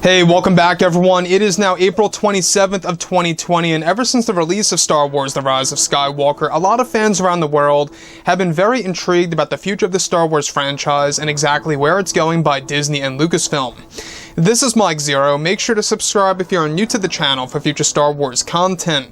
Hey, welcome back everyone. It is now April 27th of 2020, and ever since the release of Star Wars: The Rise of Skywalker, a lot of fans around the world have been very intrigued about the future of the Star Wars franchise and exactly where it's going by Disney and Lucasfilm. This is Mike Zero. Make sure to subscribe if you're new to the channel for future Star Wars content.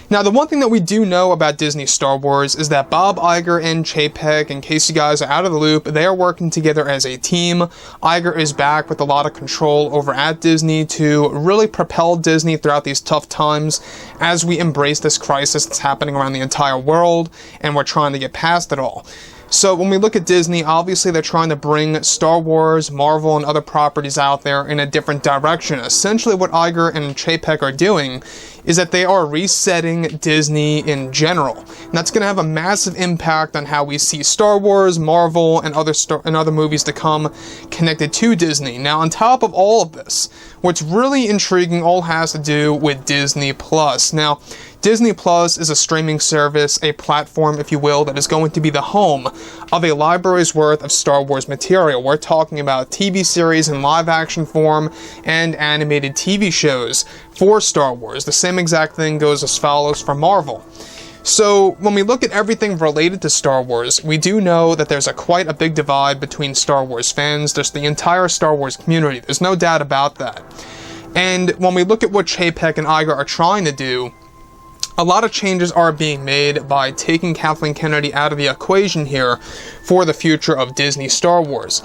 Now, the one thing that we do know about Disney Star Wars is that Bob Iger and Chapek, in case you guys are out of the loop, they are working together as a team. Iger is back with a lot of control over at Disney to really propel Disney throughout these tough times as we embrace this crisis that's happening around the entire world, and we're trying to get past it all. So when we look at Disney, obviously they're trying to bring Star Wars, Marvel, and other properties out there in a different direction. Essentially what Iger and Chapek are doing is that they are resetting Disney in general. And that's going to have a massive impact on how we see Star Wars, Marvel, and other movies to come connected to Disney. Now, on top of all of this, what's really intriguing all has to do with Disney Plus. Now, Disney Plus is a streaming service, a platform, if you will, that is going to be the home of a library's worth of Star Wars material. We're talking about TV series in live-action form and animated TV shows for Star Wars. The same exact thing goes as follows for Marvel. So, when we look at everything related to Star Wars, we do know that there's quite a big divide between Star Wars fans. There's the entire Star Wars community. There's no doubt about that. And when we look at what Chapek and Iger are trying to do, a lot of changes are being made by taking Kathleen Kennedy out of the equation here for the future of Disney Star Wars.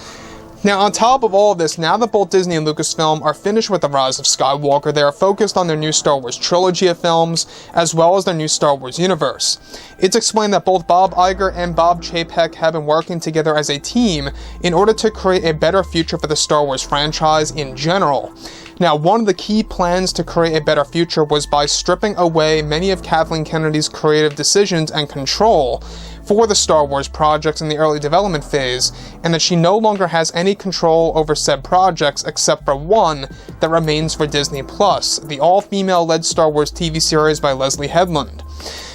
Now, on top of all of this, now that both Disney and Lucasfilm are finished with The Rise of Skywalker, they are focused on their new Star Wars trilogy of films, as well as their new Star Wars universe. It's explained that both Bob Iger and Bob Chapek have been working together as a team in order to create a better future for the Star Wars franchise in general. Now, one of the key plans to create a better future was by stripping away many of Kathleen Kennedy's creative decisions and control for the Star Wars projects in the early development phase, and that she no longer has any control over said projects except for one that remains for Disney Plus, the all-female-led Star Wars TV series by Leslye Headland.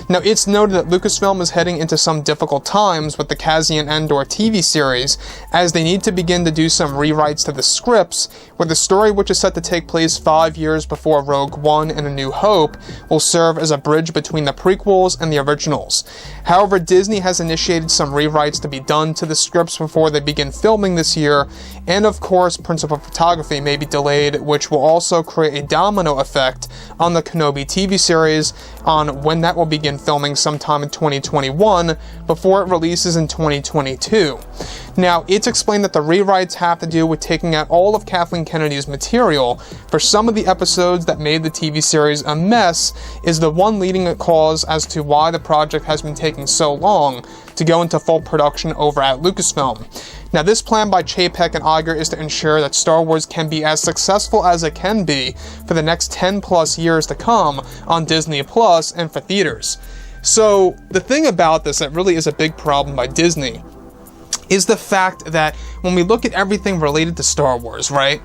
Now, it's noted that Lucasfilm is heading into some difficult times with the Cassian Andor TV series, as they need to begin to do some rewrites to the scripts, where the story, which is set to take place 5 years before Rogue One and A New Hope, will serve as a bridge between the prequels and the originals. However, Disney has initiated some rewrites to be done to the scripts before they begin filming this year, and of course, principal photography may be delayed, which will also create a domino effect on the Kenobi TV series on when that will begin filming sometime in 2021 before it releases in 2022. Now, it's explained that the rewrites have to do with taking out all of Kathleen Kennedy's material. For some of the episodes that made the TV series a mess is the one leading cause as to why the project has been taking so long to go into full production over at Lucasfilm. Now, this plan by Chapek and Iger is to ensure that Star Wars can be as successful as it can be for the next 10 plus years to come on Disney Plus and for theaters. So, the thing about this that really is a big problem by Disney is the fact that when we look at everything related to Star Wars, right,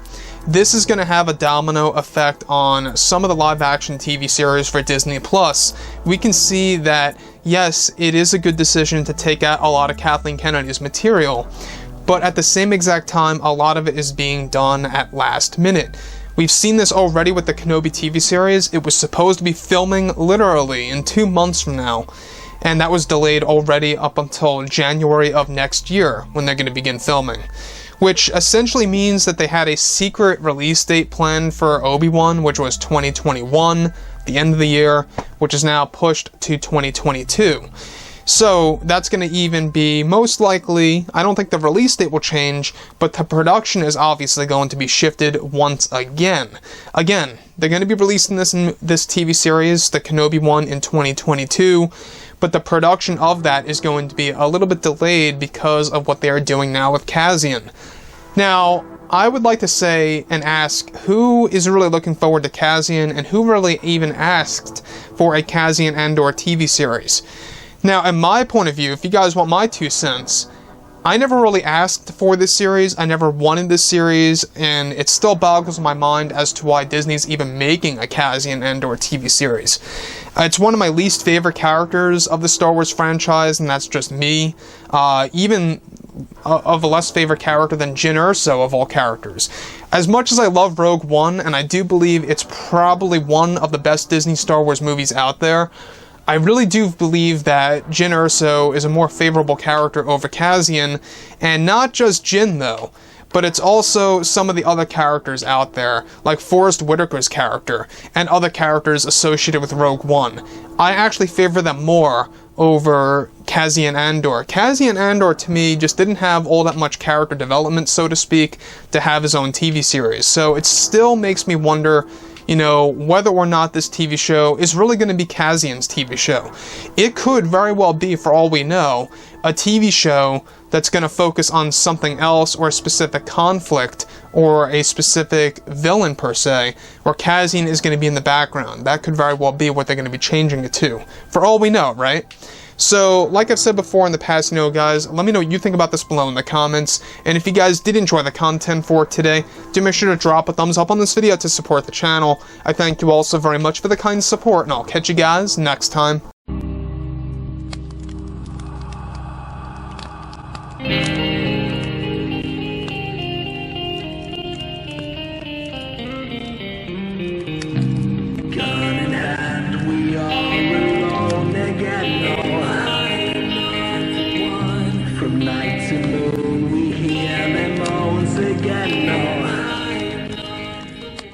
this is going to have a domino effect on some of the live-action TV series for Disney Plus. We can see that, yes, it is a good decision to take out a lot of Kathleen Kennedy's material, but at the same exact time, a lot of it is being done at last minute. We've seen this already with the Kenobi TV series. It was supposed to be filming literally in 2 months from now, and that was delayed already up until January of next year when they're going to begin filming, which essentially means that they had a secret release date planned for Obi-Wan, which was 2021, the end of the year, which is now pushed to 2022. So, that's going to even be, most likely, I don't think the release date will change, but the production is obviously going to be shifted once again. Again, they're going to be releasing this TV series, the Kenobi one, in 2022, but the production of that is going to be a little bit delayed because of what they are doing now with Cassian. Now, I would like to say and ask who is really looking forward to Cassian, and who really even asked for a Cassian Andor TV series. Now, in my point of view, if you guys want my 2 cents, I never really asked for this series, I never wanted this series, and it still boggles my mind as to why Disney's even making a Cassian Andor TV series. It's one of my least favorite characters of the Star Wars franchise, and that's just me. Even of a less favorite character than Jyn Erso of all characters. As much as I love Rogue One, and I do believe it's probably one of the best Disney Star Wars movies out there, I really do believe that Jyn Erso is a more favorable character over Cassian, and not just Jyn though, but it's also some of the other characters out there, like Forrest Whitaker's character, and other characters associated with Rogue One. I actually favor them more over Cassian Andor. Cassian Andor, to me, just didn't have all that much character development, so to speak, to have his own TV series. So it still makes me wonder, you know, whether or not this TV show is really going to be Cassian's TV show. It could very well be, for all we know, a TV show that's going to focus on something else, or a specific conflict, or a specific villain per se, where Cassian is going to be in the background. That could very well be what they're going to be changing it to, for all we know, right? So, like I've said before in the past, you know, guys, let me know what you think about this below in the comments, and if you guys did enjoy the content for today, do make sure to drop a thumbs up on this video to support the channel. I thank you all so very much for the kind support, and I'll catch you guys next time.